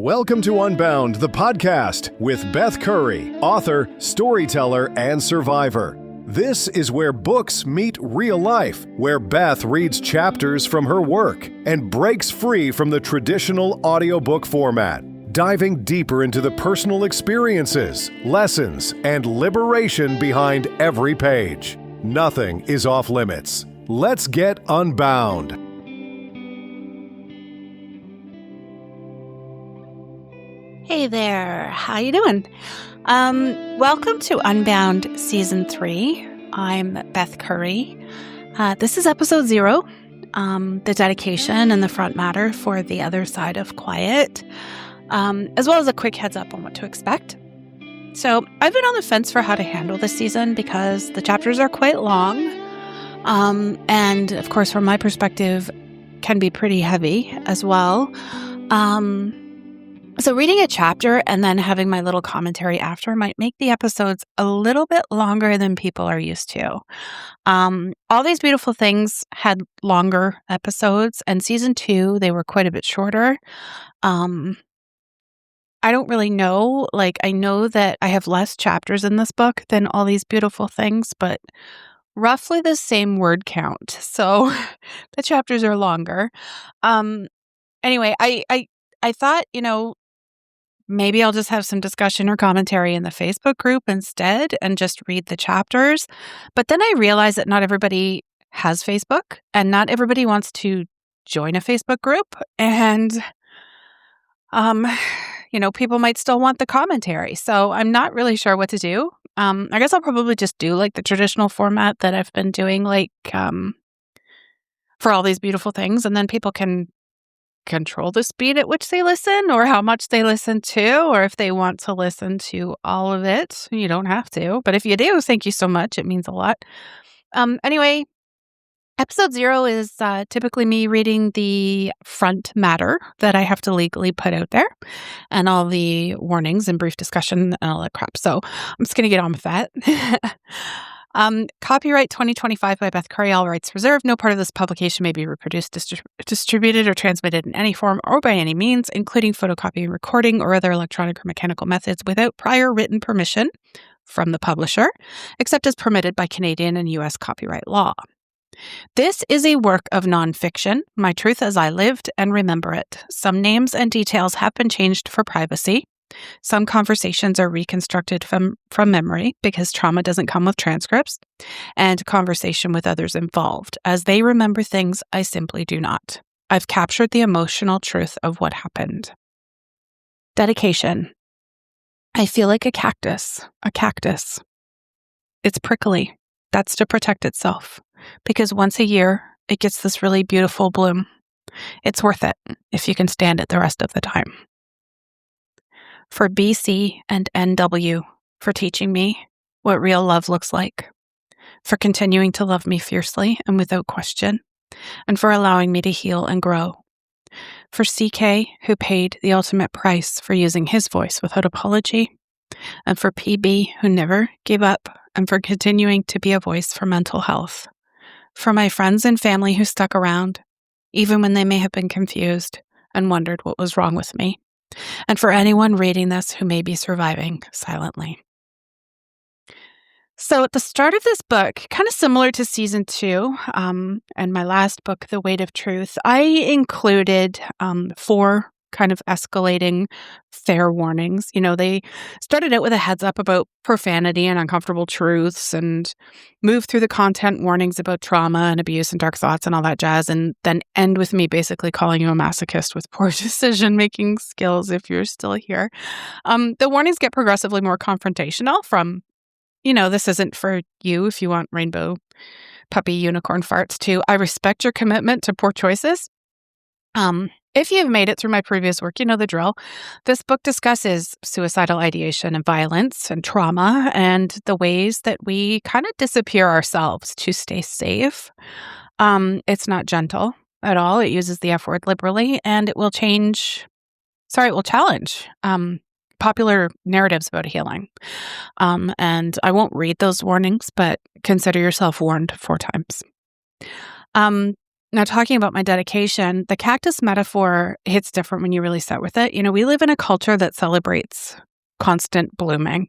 Welcome to Unbound, the podcast with Beth Curry, author, storyteller, and survivor. This is where books meet real life, where Beth reads chapters from her work and breaks free from the traditional audiobook format, diving deeper into the personal experiences, lessons, and liberation behind every page. Nothing is off limits. Let's get unbound. Hey there, how you doing? Welcome to Unbound Season 3. I'm Beth Curry. This is episode 0, the dedication and the front matter for the other side of quiet, as well as a quick heads up on what to expect. So I've been on the fence for how to handle this season because the chapters are quite long, and of course from my perspective can be pretty heavy as well. So reading a chapter and then having my little commentary after might make the episodes a little bit longer than people are used to. All These Beautiful Things had longer episodes, and season 2, they were quite a bit shorter. I don't really know. I know that I have less chapters in this book than All These Beautiful Things, but roughly the same word count. So the chapters are longer. Anyway, I thought, maybe I'll just have some discussion or commentary in the Facebook group instead and just read the chapters. But then I realized that not everybody has Facebook and not everybody wants to join a Facebook group. And, people might still want the commentary. So I'm not really sure what to do. I guess I'll probably just do the traditional format that I've been doing, for All These Beautiful Things. And then people can control the speed at which they listen or how much they listen to, or if they want to listen to all of it. You don't have to, but if you do, thank you so much. It means a lot. Anyway, episode 0 is typically me reading the front matter that I have to legally put out there and all the warnings and brief discussion and all that crap. So I'm just going to get on with that. Copyright 2025 by Beth Curry, all rights reserved. No part of this publication may be reproduced, distributed, or transmitted in any form or by any means, including photocopying, recording, or other electronic or mechanical methods without prior written permission from the publisher, except as permitted by Canadian and U.S. copyright law. This is a work of nonfiction, my truth as I lived and remember it. Some names and details have been changed for privacy. Some conversations are reconstructed from memory because trauma doesn't come with transcripts, and conversation with others involved. As they remember things, I simply do not. I've captured the emotional truth of what happened. Dedication. I feel like a cactus. It's prickly. That's to protect itself, because once a year, it gets this really beautiful bloom. It's worth it if you can stand it the rest of the time. For BC and NW, for teaching me what real love looks like, for continuing to love me fiercely and without question, and for allowing me to heal and grow. For CK, who paid the ultimate price for using his voice without apology, and for PB, who never gave up, and for continuing to be a voice for mental health. For my friends and family who stuck around, even when they may have been confused and wondered what was wrong with me. And for anyone reading this who may be surviving silently. So at the start of this book, kind of similar to season 2 and my last book, The Weight of Truth, I included 4 kind of escalating fair warnings. They started out with a heads up about profanity and uncomfortable truths and moved through the content warnings about trauma and abuse and dark thoughts and all that jazz, and then end with me basically calling you a masochist with poor decision-making skills if you're still here. The warnings get progressively more confrontational from, this isn't for you if you want rainbow puppy unicorn farts, to I respect your commitment to poor choices. If you've made it through my previous work, you know the drill. This book discusses suicidal ideation and violence and trauma and the ways that we kind of disappear ourselves to stay safe. It's not gentle at all. It uses the F word liberally, and it will challenge popular narratives about healing. And I won't read those warnings, but consider yourself warned 4 times. Now, talking about my dedication, the cactus metaphor hits different when you really sit with it. We live in a culture that celebrates constant blooming.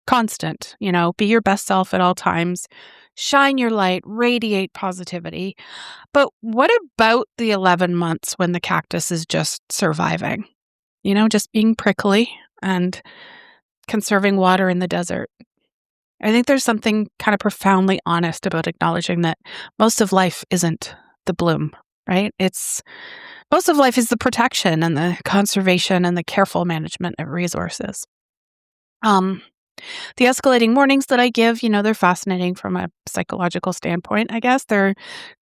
Constant, be your best self at all times, shine your light, radiate positivity. But what about the 11 months when the cactus is just surviving? Just being prickly and conserving water in the desert. I think there's something kind of profoundly honest about acknowledging that most of life isn't the bloom, right? Most of life is the protection and the conservation and the careful management of resources. The escalating warnings that I give, they're fascinating from a psychological standpoint, I guess. They're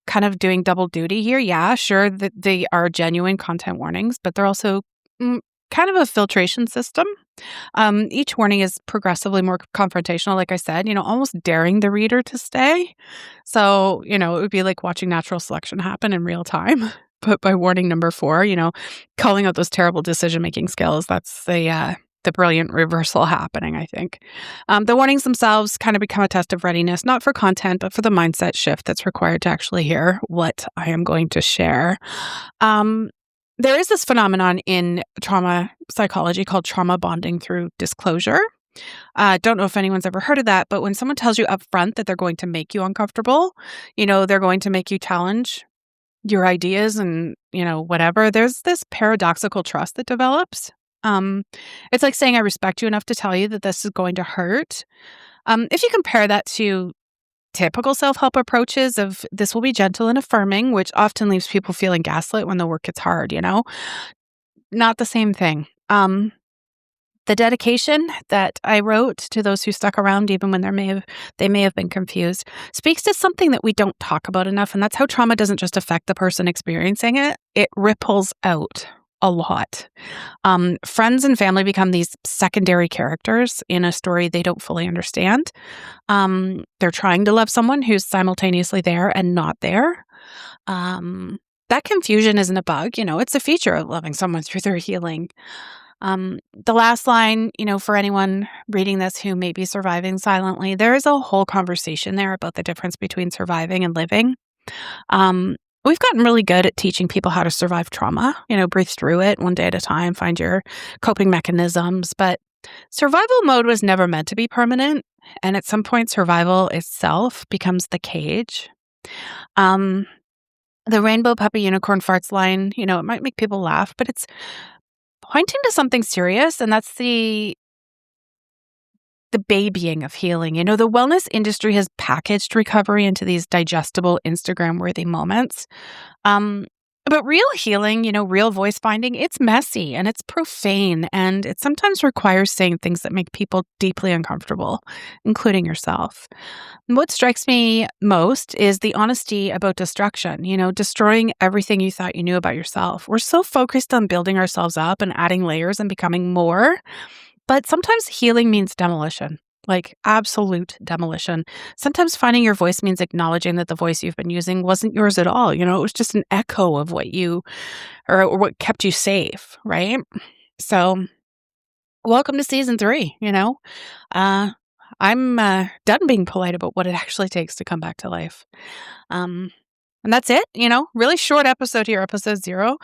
kind of doing double duty here. Yeah, sure, that they are genuine content warnings, but they're also kind of a filtration system. Each warning is progressively more confrontational, like I said, almost daring the reader to stay. So, it would be like watching natural selection happen in real time. But by warning number 4, calling out those terrible decision-making skills, that's the brilliant reversal happening, I think. The warnings themselves kind of become a test of readiness, not for content, but for the mindset shift that's required to actually hear what I am going to share. There is this phenomenon in trauma psychology called trauma bonding through disclosure. Don't know if anyone's ever heard of that, but when someone tells you up front that they're going to make you uncomfortable, they're going to make you challenge your ideas and, whatever, there's this paradoxical trust that develops. It's like saying, I respect you enough to tell you that this is going to hurt. If you compare that to typical self-help approaches of this will be gentle and affirming, which often leaves people feeling gaslit when the work gets hard, not the same thing. The dedication that I wrote to those who stuck around even when they may have been confused speaks to something that we don't talk about enough, and that's how trauma doesn't just affect the person experiencing it, it ripples out a lot. Friends and family become these secondary characters in a story they don't fully understand. They're trying to love someone who's simultaneously there and not there. That confusion isn't a bug, it's a feature of loving someone through their healing. The last line, for anyone reading this who may be surviving silently, there is a whole conversation there about the difference between surviving and living. We've gotten really good at teaching people how to survive trauma, breathe through it one day at a time, find your coping mechanisms. But survival mode was never meant to be permanent. And at some point, survival itself becomes the cage. The rainbow puppy unicorn farts line, it might make people laugh, but it's pointing to something serious. And that's the babying of healing. The wellness industry has packaged recovery into these digestible, Instagram-worthy moments. But real healing, real voice finding, it's messy and it's profane, and it sometimes requires saying things that make people deeply uncomfortable, including yourself. And what strikes me most is the honesty about destruction, destroying everything you thought you knew about yourself. We're so focused on building ourselves up and adding layers and becoming more. But sometimes healing means demolition, like absolute demolition. Sometimes finding your voice means acknowledging that the voice you've been using wasn't yours at all. It was just an echo of what what kept you safe, right? So welcome to season 3, I'm done being polite about what it actually takes to come back to life. And that's it, really short episode here, episode 0.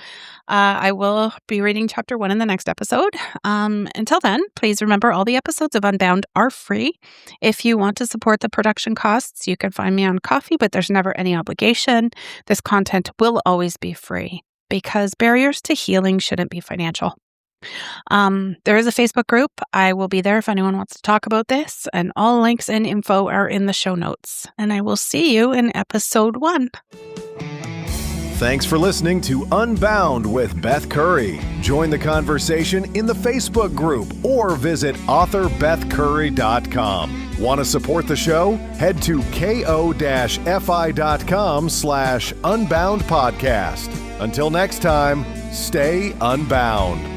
I will be reading chapter 1 in the next episode. Until then, please remember all the episodes of Unbound are free. If you want to support the production costs, you can find me on Ko-fi, but there's never any obligation. This content will always be free because barriers to healing shouldn't be financial. There is a Facebook group. I will be there if anyone wants to talk about this, and all links and info are in the show notes. And I will see you in episode 1. Thanks for listening to Unbound with Beth Curry. Join the conversation in the Facebook group or visit author.bethcurry.com. Want to support the show? Head to ko-fi.com/Unbound Podcast. Until next time, stay unbound.